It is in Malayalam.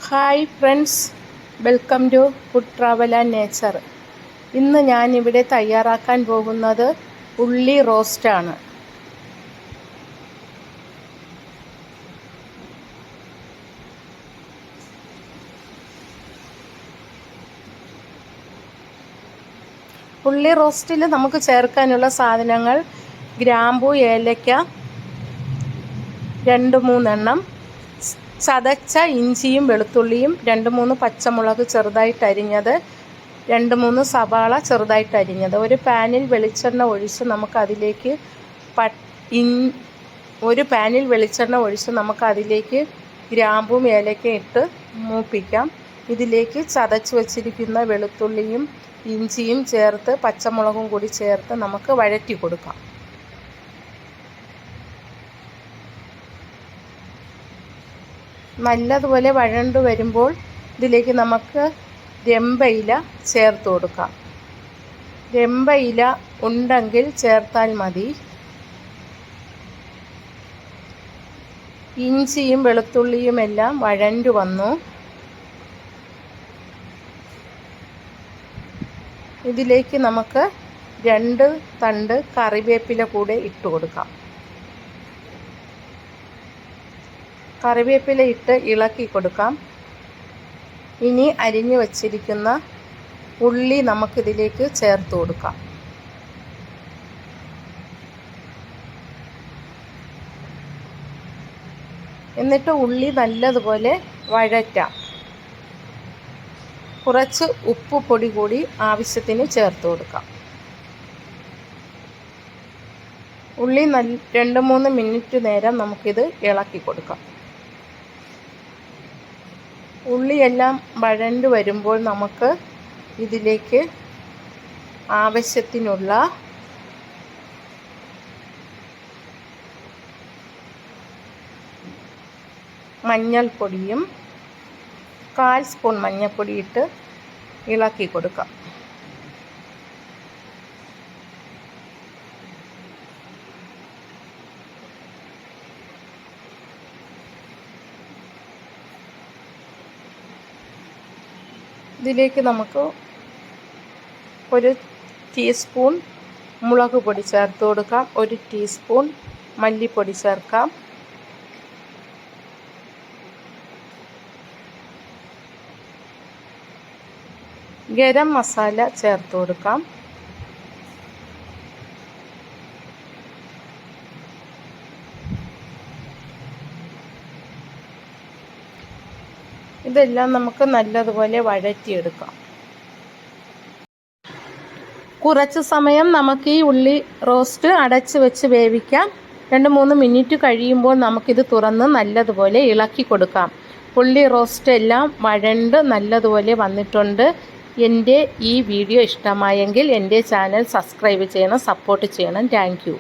Hi friends, welcome to food travel and nature. ഇന്ന് ഞാനിവിടെ തയ്യാറാക്കാൻ പോകുന്നത് ഉള്ളി റോസ്റ്റാണ്. ഉള്ളി റോസ്റ്റിൽ നമുക്ക് ചേർക്കാനുള്ള സാധനങ്ങൾ: ഗ്രാമ്പു, ഏലക്ക 2-3 എണ്ണം, ചതച്ച ഇഞ്ചിയും വെളുത്തുള്ളിയും, 2-3 പച്ചമുളക് ചെറുതായിട്ട് അരിഞ്ഞത്, 2-3 സവാള ചെറുതായിട്ട് അരിഞ്ഞത്. ഒരു പാനിൽ വെളിച്ചെണ്ണ ഒഴിച്ച് നമുക്കതിലേക്ക് ഗ്രാമ്പും ഏലക്കയും ഇട്ട് മൂപ്പിക്കാം. ഇതിലേക്ക് ചതച്ച് വച്ചിരിക്കുന്ന വെളുത്തുള്ളിയും ഇഞ്ചിയും ചേർത്ത് പച്ചമുളകും കൂടി ചേർത്ത് നമുക്ക് വഴറ്റി കൊടുക്കാം. നല്ലതുപോലെ വഴണ്ടു വരുമ്പോൾ ഇതിലേക്ക് നമുക്ക് രമ്പയില ചേർത്ത് കൊടുക്കാം. രമ്പയില ഉണ്ടെങ്കിൽ ചേർത്താൽ മതി. ഇഞ്ചിയും വെളുത്തുള്ളിയും എല്ലാം വഴണ്ടു വന്നു. ഇതിലേക്ക് നമുക്ക് 2 തണ്ട് കറിവേപ്പില കൂടെ ഇട്ട് കൊടുക്കാം. കറിവേപ്പില ഇട്ട് ഇളക്കി കൊടുക്കാം. ഇനി അരിഞ്ഞു വച്ചിരിക്കുന്ന ഉള്ളി നമുക്കിതിലേക്ക് ചേർത്ത് കൊടുക്കാം. എന്നിട്ട് ഉള്ളി നല്ലതുപോലെ വഴറ്റാം. കുറച്ച് ഉപ്പ് പൊടി കൂടി ആവശ്യത്തിന് ചേർത്ത് കൊടുക്കാം. ഉള്ളി 2-3 മിനിറ്റ് നേരം നമുക്കിത് ഇളക്കി കൊടുക്കാം. ഉള്ളിയെല്ലാം വഴണ്ട് വരുമ്പോൾ നമുക്ക് ഇതിലേക്ക് ആവശ്യത്തിനുള്ള മഞ്ഞൾപ്പൊടിയും 1/4 സ്പൂൺ മഞ്ഞൾപ്പൊടി ഇട്ട് ഇളക്കി കൊടുക്കാം. ഇതിലേക്ക് നമുക്ക് 1 ടീസ്പൂൺ മുളക് പൊടി ചേർത്ത് കൊടുക്കാം. 1 ടീസ്പൂൺ മല്ലിപ്പൊടി ചേർക്കാം. ഗരം മസാല ചേർത്ത് കൊടുക്കാം. ഇതെല്ലാം നമുക്ക് നല്ലതുപോലെ വഴറ്റിയെടുക്കാം. കുറച്ച് സമയം നമുക്ക് ഈ ഉള്ളി റോസ്റ്റ് അടച്ച് വെച്ച് വേവിക്കാം. 2-3 മിനിറ്റ് കഴിയുമ്പോൾ നമുക്കിത് തുറന്ന് നല്ലതുപോലെ ഇളക്കി കൊടുക്കാം. ഉള്ളി റോസ്റ്റ് എല്ലാം വഴണ്ട് നല്ലതുപോലെ വന്നിട്ടുണ്ട്. എൻ്റെ ഈ വീഡിയോ ഇഷ്ടമായെങ്കിൽ എൻ്റെ ചാനൽ സബ്സ്ക്രൈബ് ചെയ്യണം, സപ്പോർട്ട് ചെയ്യണം. Thank you.